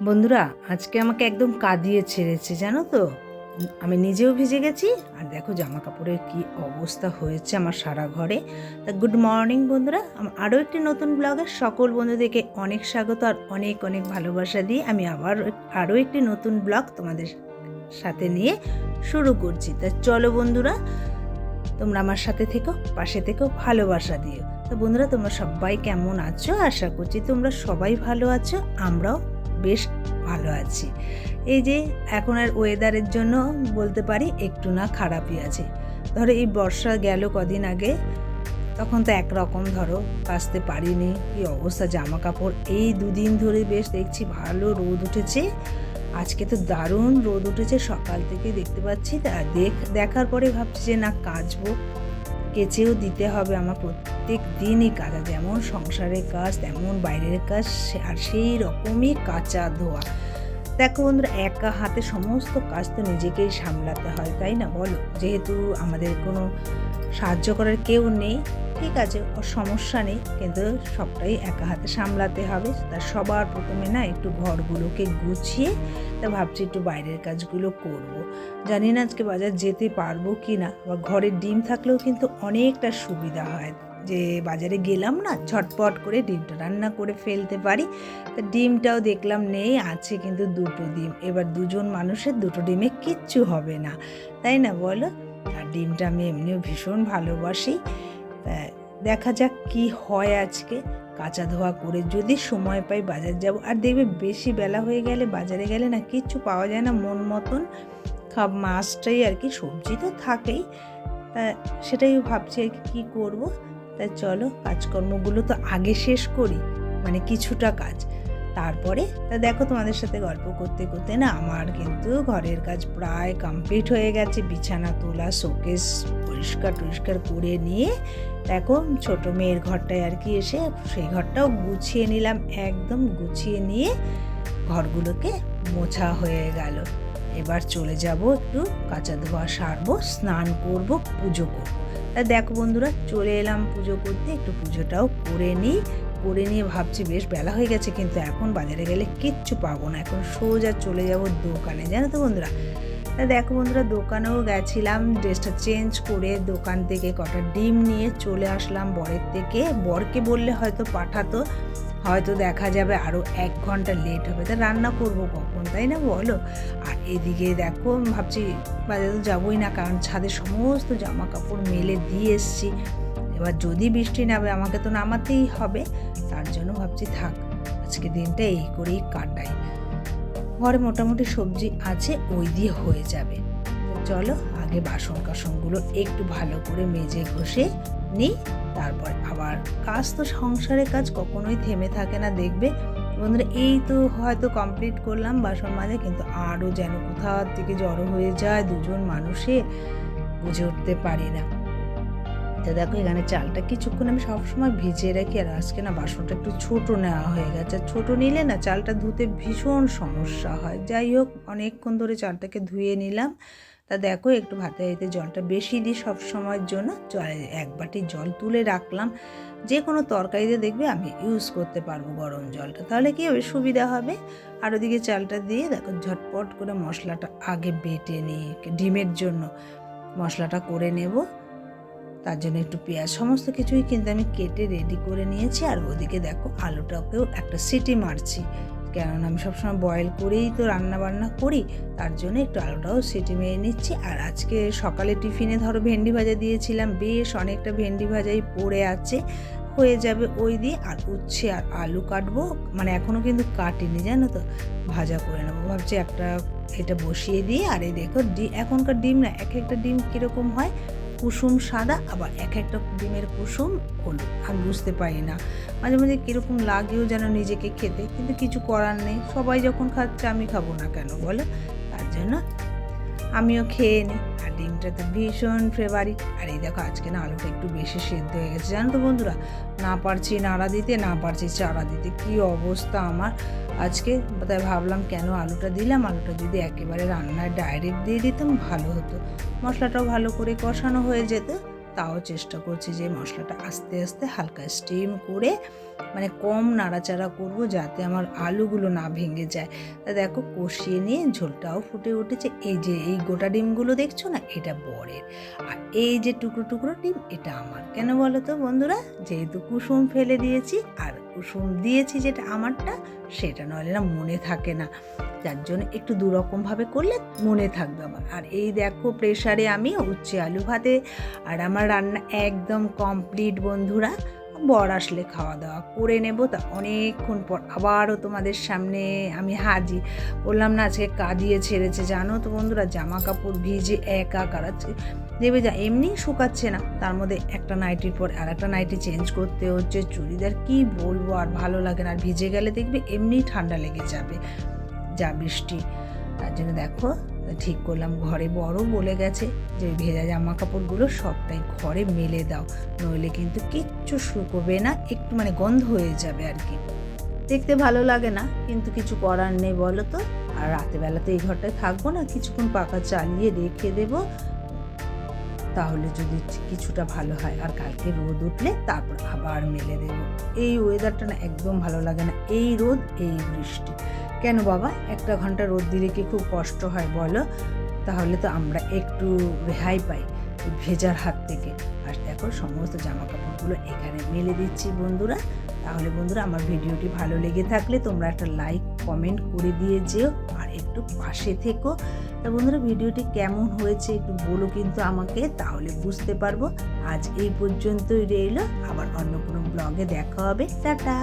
বন্ধুরা, আজকে আমাকে একদম কাঁদিয়ে ছেড়েছে জানো তো। আমি নিজেও ভিজে গেছি, আর দেখো জামা কাপড়ের কি অবস্থা হয়েছে আমার সারা ঘরে। তা গুড মর্নিং বন্ধুরা, আরও একটি নতুন ব্লগে সকল বন্ধুদেরকে অনেক স্বাগত আর অনেক অনেক ভালোবাসা দিয়ে আমি আবার আরও একটি নতুন ব্লগ তোমাদের সাথে নিয়ে শুরু করছি। তা চলো বন্ধুরা, তোমরা আমার সাথে থেকো, পাশে থেকো, ভালোবাসা দিও। তো বন্ধুরা, তোমরা সবাই কেমন আছো? আশা করছি তোমরা সবাই ভালো আছো, আমরাও বেশ ভালো আছি। এই যে এখন আর ওয়েদারের জন্য বলতে পারি একটু না খারাপই আছে। ধরো এই বর্ষা গেল কদিন আগে, তখন তো একরকম ধরো কাচতে পারিনি, কি অবস্থা জামা কাপড়। এই দুদিন ধরে বেশ দেখছি ভালো রোদ উঠেছে, আজকে তো দারুণ রোদ উঠেছে সকাল থেকে দেখতে পাচ্ছি। দেখার পরে ভাবছি যে না কাচবো, কেচেও দিতে হবে। আমার প্রত্যেক দিনই কাজা, যেমন সংসারের কাজ তেমন বাইরের কাজ, আর সেই রকমই কাচা ধোয়া। দেখো বন্ধুরা, একা হাতে সমস্ত কাজ তো নিজেকেই সামলাতে হয়, তাই না বলো? যেহেতু আমাদের কোনো সাহায্য করার কেউ নেই, ঠিক আছে, ওর সমস্যা নেই, কিন্তু সবটাই একা হাতে সামলাতে হবে। তা সবার প্রথমে না একটু ঘরগুলোকে গুছিয়ে তা ভাবছি একটু বাইরের কাজগুলো করব। জানি না আজকে বাজার যেতে পারবো কি না, বা ঘরের ডিম থাকলেও কিন্তু অনেকটা সুবিধা হয়, যে বাজারে গেলাম না, ঝটপট করে ডিমটা রান্না করে ফেলতে পারি। তা ডিমটাও দেখলাম নেই, আছে কিন্তু দুটো ডিম। এবার দুজন মানুষের দুটো ডিমে কিচ্ছু হবে না, তাই না বলো? আর ডিমটা আমি এমনিও ভীষণ ভালোবাসি। দেখা যাক কি হয় আজকে। কাঁচা ধোয়া করে যদি সময় পাই বাজার যাব। আর দেখবে বেশি বেলা হয়ে গেলে বাজারে গেলে না কিচ্ছু পাওয়া যায় না মন মতন, মাছটাই আর কি, সবজি তো থাকেই। তা সেটাই ভাবছি আর কি কী করবো। তাই চলো কাজকর্মগুলো তো আগে শেষ করি, মানে কিছুটা কাজ, তারপরে তা দেখো তোমাদের সাথে গল্প করতে করতে না আমার কিন্তু ঘরের কাজ প্রায় কমপ্লিট হয়ে গেছে। বিছানা তোলা, শোকেস পরিষ্কার টরিষ্কার করে নিয়ে দেখো ছোট মেয়ের ঘরটায় আর কি এসে সেই ঘরটাও গুছিয়ে নিলাম, একদম গুছিয়ে নিয়ে ঘরগুলোকে মোছা হয়ে গেল। এবার চলে যাব একটু কাঁচা ধোয়া সারবো, স্নান করব, পুজো করবো। তা দেখো বন্ধুরা, চলে এলাম পুজো করতে, একটু পুজোটাও করে নিয়ে ভাবছি বেশ বেলা হয়ে গেছে, কিন্তু এখন বাজারে গেলে কিচ্ছু পাবো না, এখন সোজা চলে যাব দোকানে, জানো তো বন্ধুরা। তা দেখো বন্ধুরা, দোকানেও গেছিলাম, ড্রেসটা চেঞ্জ করে দোকান থেকে কটা ডিম নিয়ে চলে আসলাম বরের থেকে। বরকে বললে হয়তো পাঠাতো, হয়তো দেখা যাবে আরও 1 ঘন্টা লেট হবে, তা রান্না করব কখন, তাই না বলো? আর এদিকে দেখো ভাবছি বাজারে তো যাবোই না, কারণ ছাদে সমস্ত জামা কাপড় মেলে দিয়ে এসছি। এবার যদি বৃষ্টি নামে আমাকে তো নামাতেই হবে, তার জন্য ভাবছি থাক আজকে দিনটা এই করেই কাটাই। ঘরে মোটামুটি সবজি আছে, ওই দিয়ে হয়ে যাবে। তো চলো আগে বাসন কাসনগুলো একটু ভালো করে মেজে ঘষে নিই, তারপর আবার কাজ তো সংসারের কাজ কখনোই থেমে থাকে না। দেখবে বন্ধুরা, এই তো হয়তো কমপ্লিট করলাম বাসন মাজা, কিন্তু আরও যেন কোথাও থেকে জড়ো হয়ে যায় দুজন মানুষে, বুঝে উঠতে পারি না। তো দেখো এখানে চালটা কিছুক্ষণ আমি সবসময় ভিজিয়ে রাখি, আর আজকে না বাসনটা একটু ছোট নেওয়া হয়ে গেছে। ছোট নিলে না চালটা ধুতে ভীষণ সমস্যা হয়। যাই হোক, অনেকক্ষণ ধরে চালটাকে ধুয়ে নিলাম। তা দেখো একটু ভাতে হাঁড়িতে জলটা বেশি দিই সব সময়ের জন্য, 1 বাটি জল তুলে রাখলাম। যে কোনো তরকারিতে দেখবে আমি ইউজ করতে পারবো গরম জলটা, তাহলে কি হবে, সুবিধা হবে। আর ওদিকে চালটা দিয়ে দেখো ঝটপট করে মশলাটা আগে বেটে নিই, ডিমের জন্য মশলাটা করে নেব। তার জন্য একটু পেঁয়াজ সমস্ত কিছুই কিন্তু আমি কেটে রেডি করে নিয়েছি। আর ওদিকে দেখো আলুটাকেও একটা সিটি মারছি, কেননা আমি সবসময় বয়েল করেই তো রান্না বান্না করি, তার জন্য একটু আলুটাও সিটি মেরে নিচ্ছি। আর আজকে সকালে টিফিনে ধরো ভেন্ডি ভাজা দিয়েছিলাম, বেশ অনেকটা ভেন্ডি ভাজাই পড়ে আছে, হয়ে যাবে ওই দিয়ে। আর উচ্ছে আর আলু কাটবো, মানে এখনও কিন্তু কাটিনি জানো তো, ভাজা করে নেবো ভাবছি। এটা বসিয়ে দিয়ে, আর এই দেখো এখনকার ডিম না, একটা ডিম কীরকম হয়, কুসুম সাদা, আবার একটা ডিমের কুসুম হলুদ, আমি বুঝতে পারি না, মাঝে মাঝে কীরকম লাগেও যেন নিজেকে খেতে, কিন্তু কিছু করার নেই, সবাই যখন খাচ্ছে আমি খাবো না কেন বলো? তার জন্য আমিও খেয়ে নিই। আর ডিমটা তো ভীষণ ফেভারিট। আর এই দেখো আজকে না আলুটা একটু বেশি সেদ্ধ হয়ে গেছে, জানো তো বন্ধুরা, না পারছি নাড়া দিতে, না পারছি চাড়া দিতে, কী অবস্থা আমার আজকে। তাই ভাবলাম কেন আলুটা দিলাম, আলুটা যদি একেবারে রান্নায় ডাইরেক্ট দিয়ে দিতাম ভালো হতো, মশলাটাও ভালো করে কষানো হয়ে যেত, তাও চেষ্টা করছি যে মশলাটা আস্তে আস্তে হালকা স্টিম করে মানে কম নাড়াচাড়া করব যাতে আমার আলুগুলো না ভেঙে যায়। তা দেখো কষিয়ে নিয়ে ঝোলটাও ফুটে উঠেছে। এই যে এই গোটা ডিমগুলো দেখছো না, এটা বরের, আর এই যে টুকরো টুকরো ডিম এটা আমার। কেন বলো তো বন্ধুরা, যেহেতু কুসুম ফেলে দিয়েছি, আর কুসুম দিয়েছি যেটা আমারটা, সেটা নইলে না মনে থাকে না, যার জন্য একটু দুরকমভাবে করলে মনে থাকবে আমার। আর এই দেখো প্রেশারে আমি উচ্ছে আলু ভাতে, আর আমার রান্না একদম কমপ্লিট বন্ধুরা। বর আসলে খাওয়া দাওয়া করে নেব, তা অনেকক্ষণ পর আবারও তোমাদের সামনে আমি হাজির। বললাম না আজকে কাঁদিয়ে ছেড়েছে, জানো তো বন্ধুরা, জামা কাপড় ভিজে একাকার আছে, দেবে যা এমনি শুকাচ্ছে না, তার মধ্যে একটা নাইটির পর আর একটা নাইটি চেঞ্জ করতে হচ্ছে, চুড়িদার কি বলবো, আর ভালো লাগে না। আর ভিজে গেলে দেখবে এমনি ঠান্ডা লেগে যাবে, যা বৃষ্টি। তার জন্য দেখো ঠিক করলাম, ঘরে বড় বলে গেছে যে ভেজা জামা কাপড়গুলো সবটাই ঘরে মেলে দাও, নইলে কিন্তু কিচ্ছু শুকোবে না, একটু মানে গন্ধ হয়ে যাবে আর কি, দেখতে ভালো লাগে না, কিন্তু কিছু করার নেই বলো তো। আর রাতেবেলাতে এই ঘরটায় থাকবো না, কিছুক্ষণ পাখা চালিয়ে রেখে দেবো, তাহলে যদি কিছুটা ভালো হয়। আর কালকে রোদ উঠলে তারপর আবার মেলে দেবো। এই ওয়েদারটা না একদম ভালো লাগে না, এই রোদ এই বৃষ্টি। কেন বাবা, একটা ঘন্টা রোদ দিলে কি খুব কষ্ট হয় বলো? তাহলে তো আমরা একটু রেহাই পাই ভেজার হাত থেকে। আর দেখো সমস্ত জামা কাপড়গুলো এখানে মেলে দিচ্ছি বন্ধুরা। তাহলে বন্ধুরা আমার ভিডিওটি ভালো লেগে থাকলে তোমরা একটা লাইক কমেন্ট করে দিয়ে যেও, আর একটু পাশে থেকো। তা বন্ধুরা ভিডিওটি কেমন হয়েছে একটু বলো কিন্তু আমাকে, তাহলে বুঝতে পারবো। আজ এই পর্যন্তই রইলো, আবার অন্য কোনো ব্লগে দেখা হবে, টাটা।